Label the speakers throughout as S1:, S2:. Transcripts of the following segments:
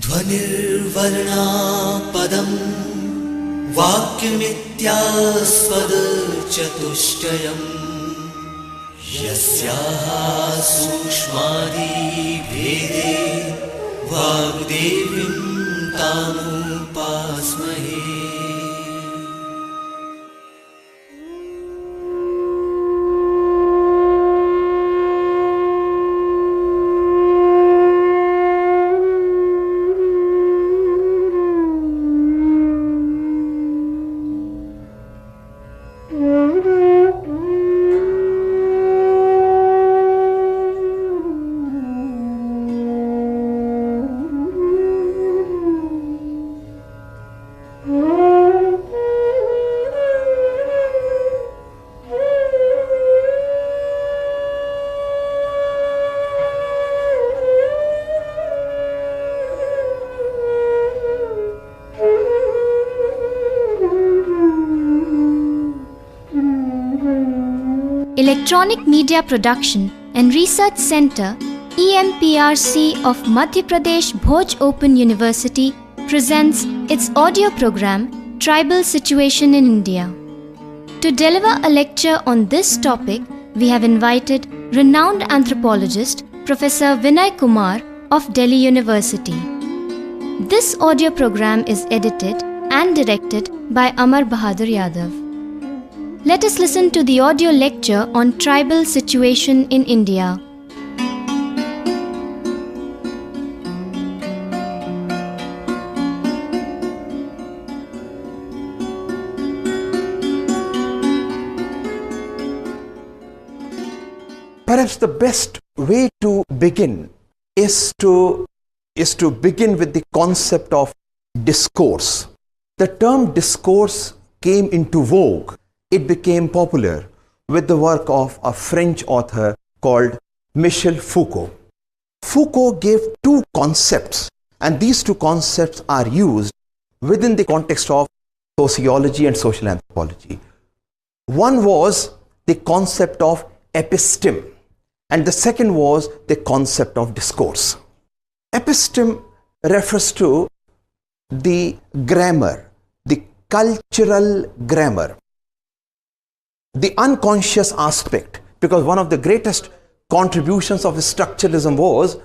S1: ध्वनिर्वर्णा पदं वाक्यमित्यास्पदचतुष्टयम् यस्याः सूक्ष्मादिभेदे वाग्देवीं तामुपास्महे।
S2: Electronic Media Production and Research Center EMPRC of Madhya Pradesh Bhoj Open University presents its audio program Tribal Situation in India. To deliver a lecture on this topic, we have invited renowned anthropologist Professor Vinay Kumar of Delhi University. This audio program is edited and directed by Amar Bahadur Yadav. Let us listen to the audio lecture on tribal situation in India.
S3: Perhaps the best way to begin is to begin with the concept of discourse. The term discourse came into vogue. It became popular with the work of a French author called Michel Foucault. Foucault gave two concepts, and these two concepts are used within the context of sociology and social anthropology. One was the concept of episteme, and the second was the concept of discourse. Episteme refers to the grammar, the cultural grammar, the unconscious aspect, because one of the greatest contributions of structuralism was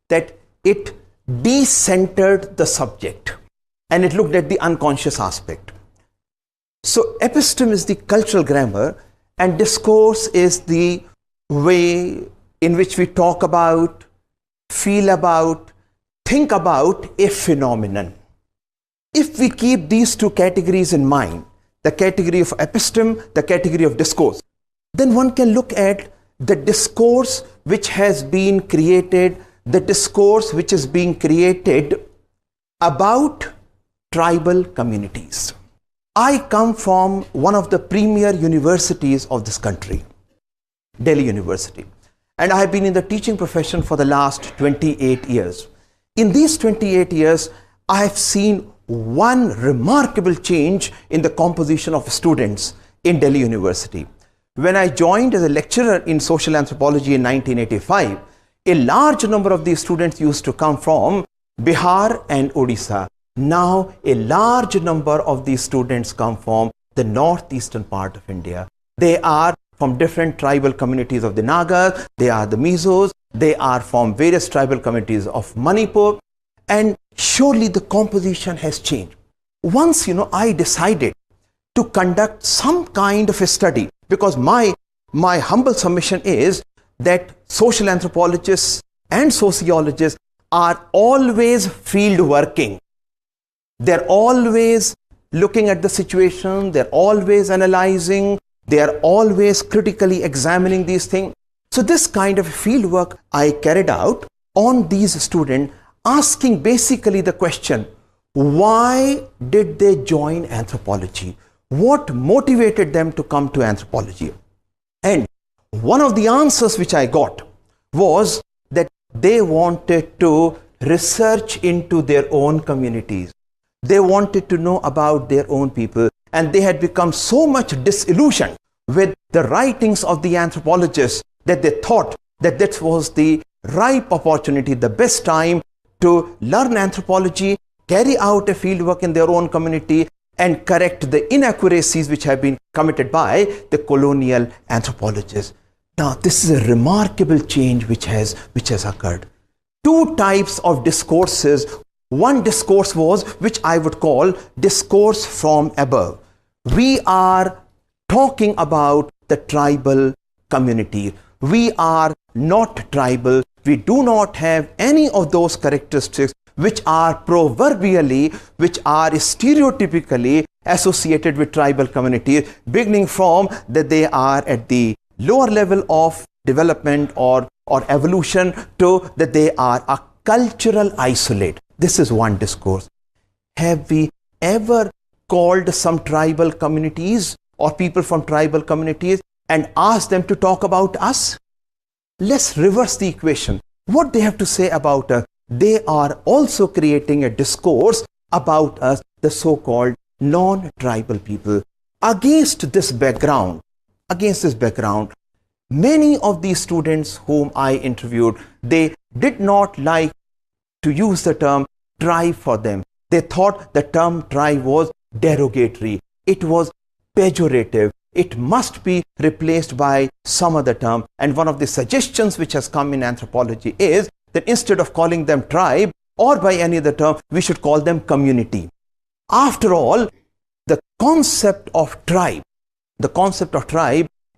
S3: that it decentered the subject and it looked at the unconscious aspect. So episteme is the cultural grammar, and discourse is the way in which we talk about, feel about, think about a phenomenon. If we keep these two categories in mind, the category of episteme, the category of discourse, then one can look at the discourse which has been created, the discourse which is being created about tribal communities. I come from one of the premier universities of this country, Delhi University, and I have been in the teaching profession for the last 28 years. In these 28 years, I have seen one remarkable change in the composition of students in Delhi University. When I joined as a lecturer in social anthropology in 1985, a large number of these students used to come from Bihar and Odisha. Now a large number of these students come from the northeastern part of India. They are from different tribal communities of the Nagas, they are the Mizos, they are from various tribal communities of Manipur, and surely the composition has changed. Once, I decided to conduct some kind of a study, because my humble submission is that social anthropologists and sociologists are always field working. They're always looking at the situation, they're always analyzing, they're always critically examining these things. So this kind of field work I carried out on these students, asking basically the question, why did they join anthropology? What motivated them to come to anthropology? And one of the answers which I got was that they wanted to research into their own communities. They wanted to know about their own people, and they had become so much disillusioned with the writings of the anthropologists that they thought that this was the ripe opportunity, the best time to learn anthropology, carry out a fieldwork in their own community, and correct the inaccuracies which have been committed by the colonial anthropologists. Now, this is a remarkable change which has occurred. Two types of discourses. One discourse was, which I would call discourse from above. We are talking about the tribal community. We are not tribal. We do not have any of those characteristics which are proverbially, which are stereotypically associated with tribal communities, beginning from that they are at the lower level of development or evolution to that they are a cultural isolate. This is one discourse. Have we ever called some tribal communities or people from tribal communities and asked them to talk about us? Let's reverse the equation. What they have to say about us, they are also creating a discourse about us, the so-called non-tribal people. Against this background, many of these students whom I interviewed, they did not like to use the term tribe for them. They thought the term tribe was derogatory. It was pejorative. It must be replaced by some other term. And one of the suggestions which has come in anthropology is that instead of calling them tribe or by any other term, we should call them community. After all, the concept of tribe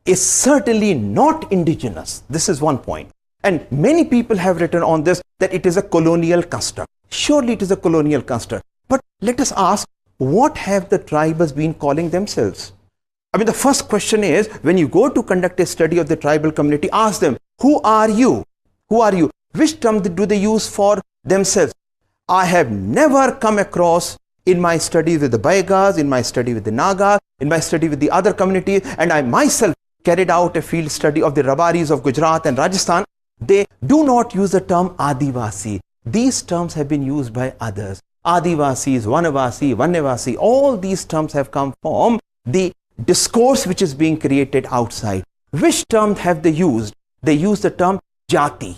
S3: is certainly not indigenous. This is one point. And many people have written on this that it is a colonial construct. Surely it is a colonial construct. But let us ask, what have the tribes been calling themselves? I mean, the first question is, when you go to conduct a study of the tribal community, ask them, who are you? Who are you? Which term do they use for themselves? I have never come across in my study with the Baigas, in my study with the Nagas, in my study with the other communities, and I myself carried out a field study of the Rabaris of Gujarat and Rajasthan. They do not use the term Adivasi. These terms have been used by others. Adivasis, Vanavasi, Vannavasi, all these terms have come from the discourse which is being created outside. Which term have they used? They use the term Jati.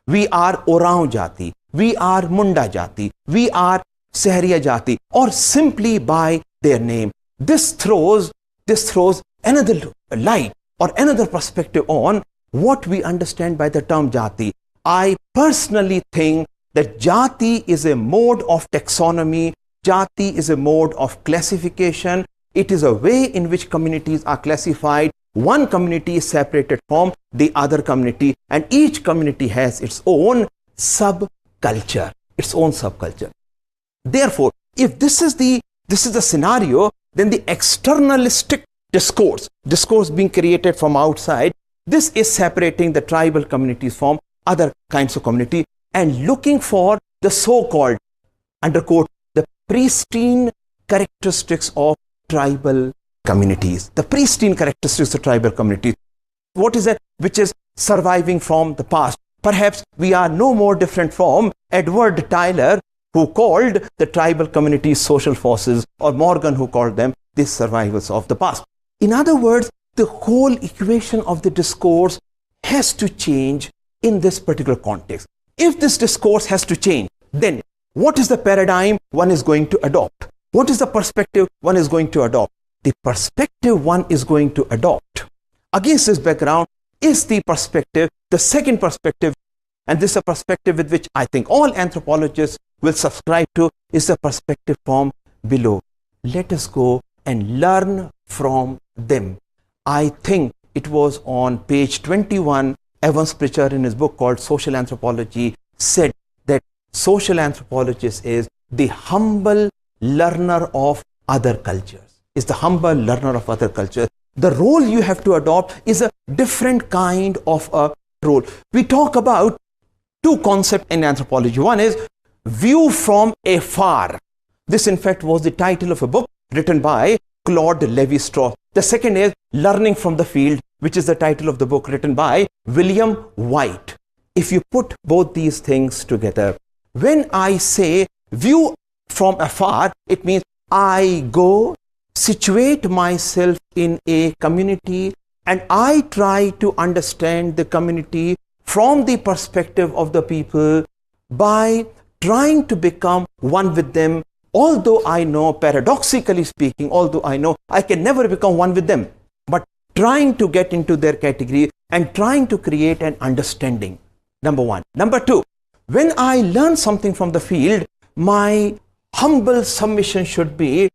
S3: We are Oraon Jati. We are Munda Jati. We are Sehriya Jati, or simply by their name. This throws another light or another perspective on what we understand by the term Jati. I personally think that Jati is a mode of taxonomy. Jati is a mode of classification. It is a way in which communities are classified. One community is separated from the other community, and each community has its own subculture. Therefore, if this is the scenario, then the externalistic discourse being created from outside, this is separating the tribal communities from other kinds of community and looking for the so-called, underquote, the pristine characteristics of tribal communities. The pristine characteristics of tribal communities. What is it which is surviving from the past? Perhaps we are no more different from Edward Tyler, who called the tribal communities social forces, or Morgan, who called them the survivors of the past. In other words, the whole equation of the discourse has to change in this particular context. If this discourse has to change, then what is the paradigm one is going to adopt? What is the perspective one is going to adopt? The perspective one is going to adopt against this background is the perspective, the second perspective, and this is a perspective with which I think all anthropologists will subscribe to, is the perspective from below. Let us go and learn from them. I think it was on page 21, Evans Pritchard in his book called Social Anthropology said that social anthropologist is the humble learner of other cultures. The role you have to adopt is a different kind of a role. We talk about two concepts in anthropology. One is view from afar. This in fact was the title of a book written by Claude Lévi-Strauss. The second is learning from the field, which is the title of the book written by William White. If you put both these things together, when I say view from afar, it means I go situate myself in a community and I try to understand the community from the perspective of the people by trying to become one with them, although I know, paradoxically speaking, although I know I can never become one with them, but trying to get into their category and trying to create an understanding. Number one. Number two, when I learn something from the field, my humble submission should be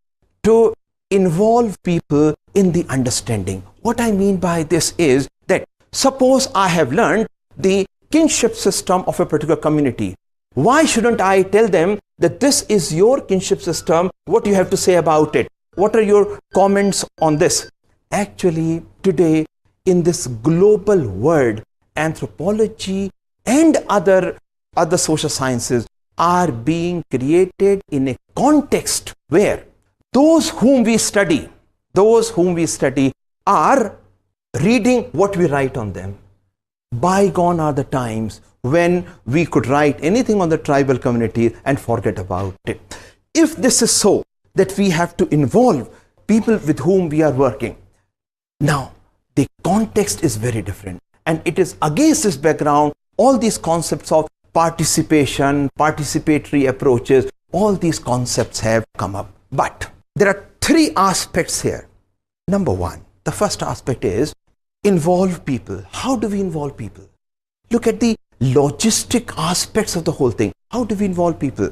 S3: to involve people in the understanding. What I mean by this is that suppose I have learned the kinship system of a particular community. Why shouldn't I tell them that this is your kinship system, what you have to say about it? What are your comments on this? Actually, today in this global world, anthropology and other social sciences are being created in a context where those whom we study are reading what we write on them. Bygone are the times when we could write anything on the tribal community and forget about it. If this is so, that we have to involve people with whom we are working. Now, the context is very different, and it is against this background, all these concepts of participation, participatory approaches, all these concepts have come up. But there are three aspects here. Number one, the first aspect is involve people. How do we involve people? Look at the logistic aspects of the whole thing. How do we involve people?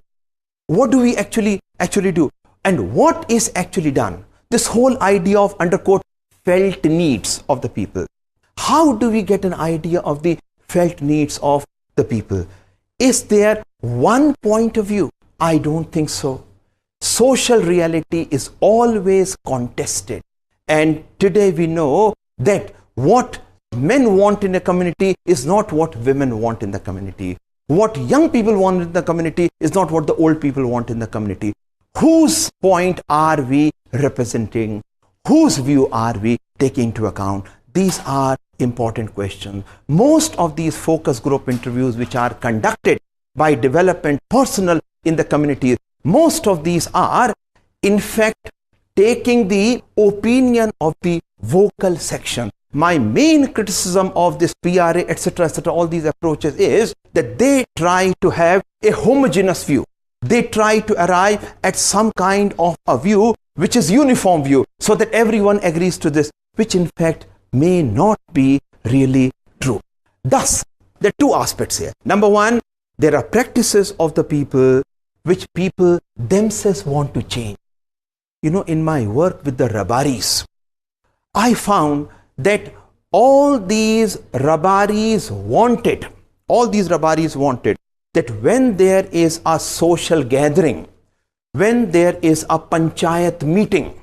S3: What do we actually do? And what is actually done? This whole idea of underquote felt needs of the people. How do we get an idea of the felt needs of the people? Is there one point of view? I don't think so. Social reality is always contested. And today we know that what men want in a community is not what women want in the community. What young people want in the community is not what the old people want in the community. Whose point are we representing? Whose view are we taking into account? These are important questions. Most of these focus group interviews which are conducted by development personnel in the community, most of these are in fact taking the opinion of the vocal section. My main criticism of this PRA, etc., all these approaches is that they try to have a homogeneous view. They try to arrive at some kind of a view which is uniform view, so that everyone agrees to this, which in fact may not be really true. Thus, there are two aspects here. Number one, there are practices of the people which people themselves want to change. You know, in my work with the Rabaris, I found that all these Rabaris wanted that when there is a social gathering, when there is a panchayat meeting,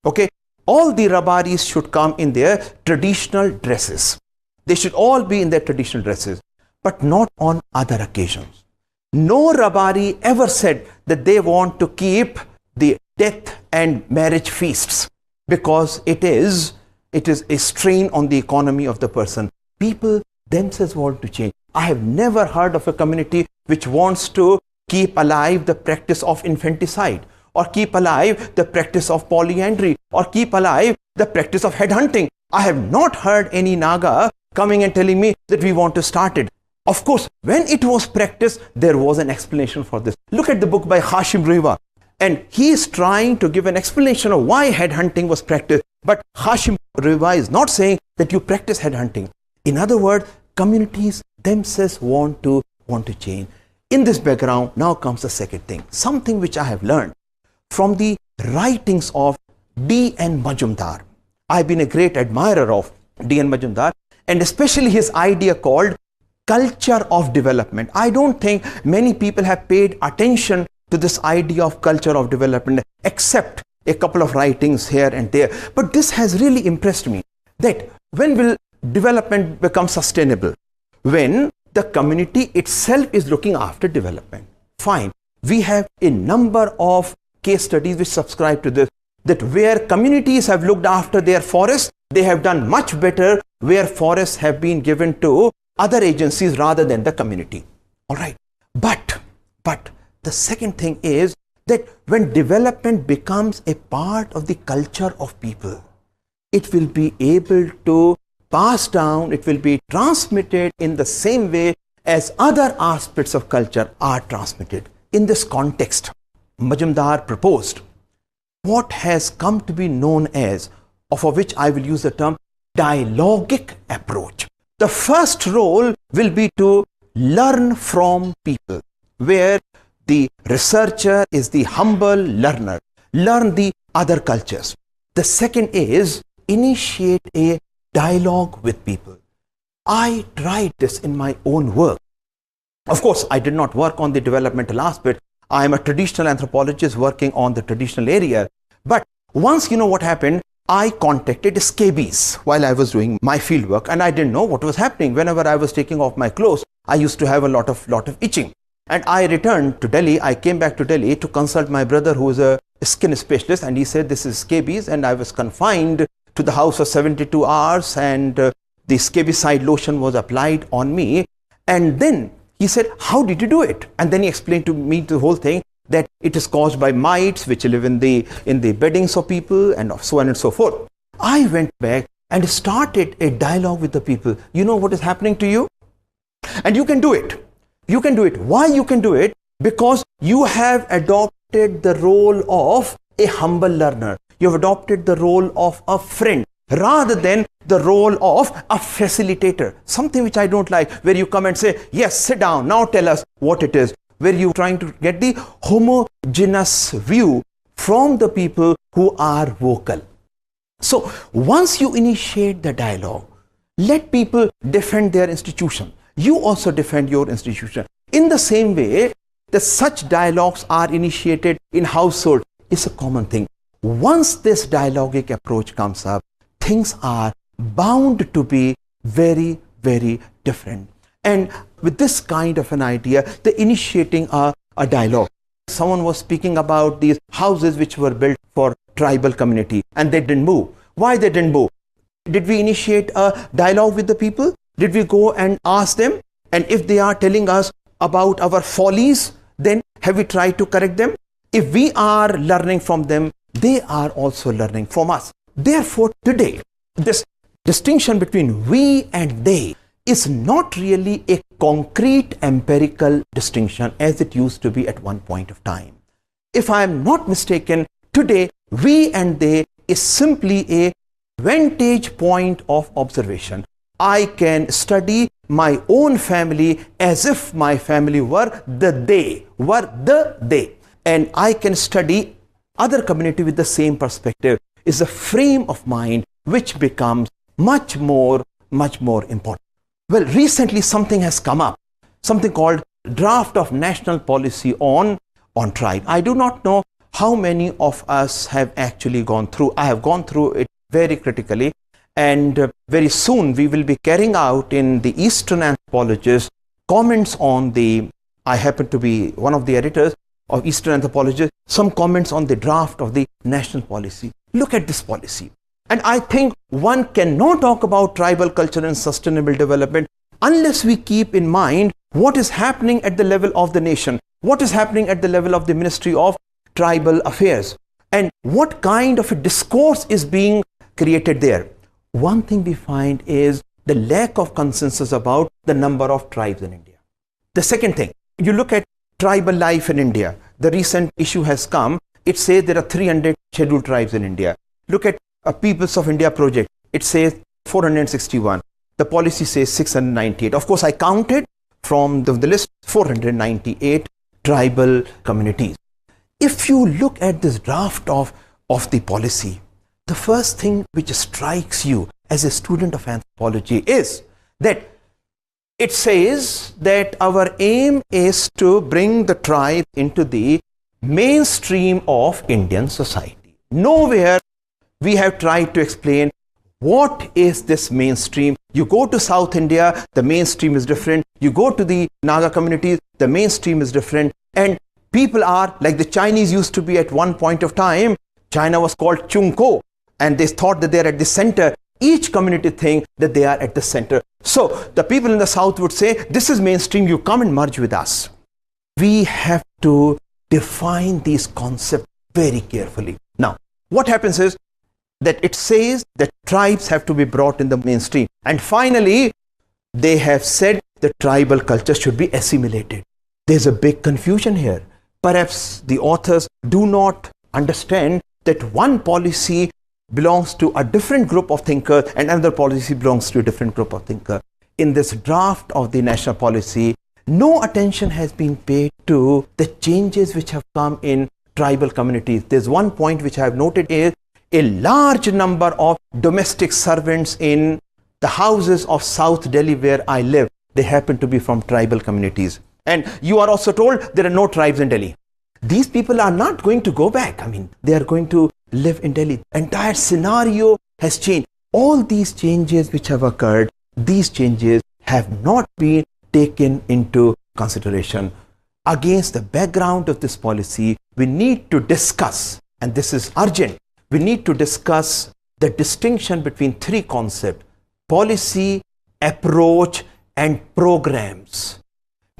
S3: okay, all the Rabaris should come in their traditional dresses. They should all be in their traditional dresses, but not on other occasions. No Rabari ever said that they want to keep the death and marriage feasts because it is a strain on the economy of the person. People themselves want to change. I have never heard of a community which wants to keep alive the practice of infanticide, or keep alive the practice of polyandry, or keep alive the practice of headhunting. I have not heard any Naga coming and telling me that we want to start it. Of course, when it was practiced, there was an explanation for this. Look at the book by Hashim Riva, and he is trying to give an explanation of why headhunting was practiced. But Hashim Riva is not saying that you practice headhunting. In other words, communities themselves want to change. In this background, now comes the second thing, something which I have learned from the writings of D.N. Majumdar. I've been a great admirer of D.N. Majumdar, and especially his idea called culture of development. I don't think many people have paid attention to this idea of culture of development, except a couple of writings here and there. But this has really impressed me, that when will development become sustainable? When the community itself is looking after development. Fine. We have a number of case studies which subscribe to this, that where communities have looked after their forests, they have done much better where forests have been given to other agencies rather than the community. All right. But the second thing is that when development becomes a part of the culture of people, it will be able to pass down, it will be transmitted in the same way as other aspects of culture are transmitted. In this context, Majumdar proposed what has come to be known as, or for which I will use the term, dialogic approach. The first role will be to learn from people, where the researcher is the humble learner, learn the other cultures. The second is initiate a dialogue with people. I tried this in my own work. Of course, I did not work on the developmental aspect. I am a traditional anthropologist working on the traditional area. But once, you know what happened, I contacted scabies while I was doing my field work, and I didn't know what was happening. Whenever I was taking off my clothes, I used to have a lot of itching. And I returned to Delhi. I came back to Delhi to consult my brother, who is a skin specialist, and he said this is scabies, and I was confined to the house for 72 hours, and the scabicide lotion was applied on me. And then he said, how did you do it? And then he explained to me the whole thing, that it is caused by mites which live in the beddings of people, and so on and so forth. I went back and started a dialogue with the people. You know what is happening to you? And you can do it. You can do it. Why you can do it? Because you have adopted the role of a humble learner. You have adopted the role of a friend rather than the role of a facilitator. Something which I don't like, where you come and say, yes, sit down, now tell us what it is. Where you're trying to get the homogeneous view from the people who are vocal. So once you initiate the dialogue, let people defend their institution. You also defend your institution. In the same way, such dialogues are initiated in household. It's a common thing. Once this dialogic approach comes up, things are bound to be very, very different. And with this kind of an idea, the initiating a dialogue. Someone was speaking about these houses which were built for tribal community, and they didn't move. Why they didn't move? Did we initiate a dialogue with the people? Did we go and ask them? And if they are telling us about our follies, then have we tried to correct them? If we are learning from them, they are also learning from us. Therefore, today, this distinction between we and they is not really a concrete empirical distinction as it used to be at one point of time. If I am not mistaken, today we and they is simply a vantage point of observation. I can study my own family as if my family were the they, and I can study other community with the same perspective. Is a frame of mind which becomes much more important. Well, recently something has come up, something called Draft of National Policy on Tribe. I do not know how many of us have actually gone through. I have gone through it very critically, and very soon we will be carrying out in the Eastern Anthropologist comments on the, I happen to be one of the editors of Eastern Anthropologist, some comments on the draft of the national policy. Look at this policy. And I think one cannot talk about tribal culture and sustainable development unless we keep in mind what is happening at the level of the nation, what is happening at the level of the Ministry of Tribal Affairs, and what kind of a discourse is being created there. One thing we find is the lack of consensus about the number of tribes in India. The second thing, you look at tribal life in India. The recent issue has come. It says there are 300 scheduled tribes in India. Look at a Peoples of India project. It says 461. The policy says 698. Of course, I counted from the list 498 tribal communities. If you look at this draft of the policy, the first thing which strikes you as a student of anthropology is that it says that our aim is to bring the tribe into the mainstream of Indian society. Nowhere we have tried to explain what is this mainstream. You go to South India, the mainstream is different. You go to the Naga communities, the mainstream is different. And people are like the Chinese used to be at one point of time. China was called Chungko, and they thought that they are at the center. Each community think that they are at the center. So the people in the South would say, this is mainstream, you come and merge with us. We have to define these concepts very carefully. Now, what happens is that it says that tribes have to be brought in the mainstream. And finally, they have said the tribal culture should be assimilated. There's a big confusion here. Perhaps the authors do not understand that one policy belongs to a different group of thinkers and another policy belongs to a different group of thinkers. In this draft of the national policy, no attention has been paid to the changes which have come in tribal communities. There's one point which I have noted is a large number of domestic servants in the houses of South Delhi where I live. They happen to be from tribal communities. And you are also told there are no tribes in Delhi. These people are not going to go back. I mean, they are going to live in Delhi. Entire scenario has changed. All these changes which have occurred, these changes have not been taken into consideration. Against the background of this policy, we need to discuss, and this is urgent, we need to discuss the distinction between three concepts: policy, approach, and programs.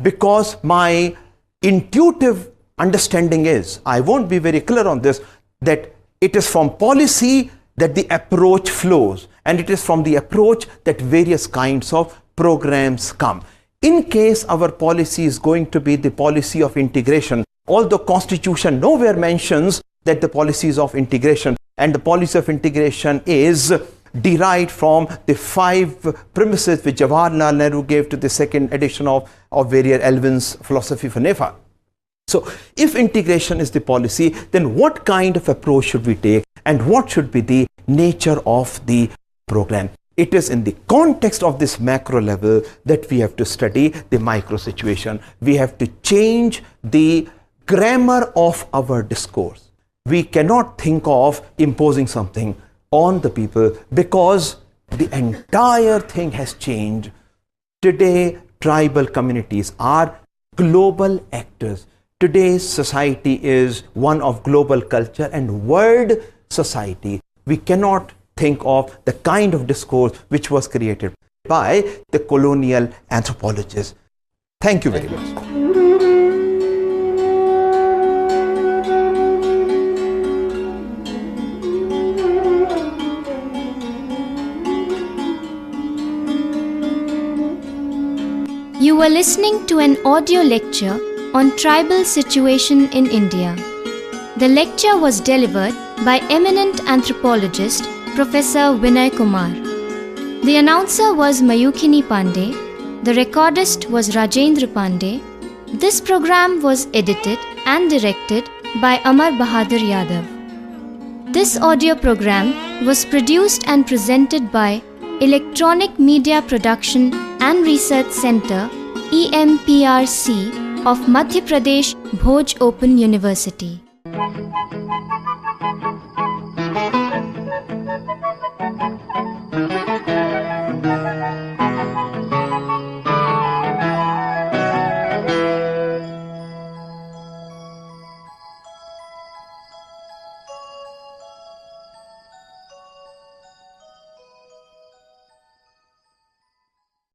S3: Because my intuitive understanding is, I won't be very clear on this, that it is from policy that the approach flows, and it is from the approach that various kinds of programs come. In case our policy is going to be the policy of integration, although Constitution nowhere mentions that the policy is of integration, and the policy of integration is derived from the 5 premises which Jawaharlal Nehru gave to the second edition of Varier Elvin's philosophy for NEFA. So if integration is the policy, then what kind of approach should we take and what should be the nature of the program? It is in the context of this macro level that we have to study the micro situation. We have to change the grammar of our discourse. We cannot think of imposing something on the people because the entire thing has changed. Today, tribal communities are global actors. Today's society is one of global culture and world society. We cannot think of the kind of discourse which was created by the colonial anthropologists. Thank you very much.
S2: You were listening to an audio lecture on tribal situation in India. The lecture was delivered by eminent anthropologist Professor Vinay Kumar. The announcer was Mayukhini Pandey. The recordist was Rajendra Pandey. This program was edited and directed by Amar Bahadur Yadav. This audio program was produced and presented by Electronic Media Production and Research Center, EMPRC of Madhya Pradesh, Bhoj Open University.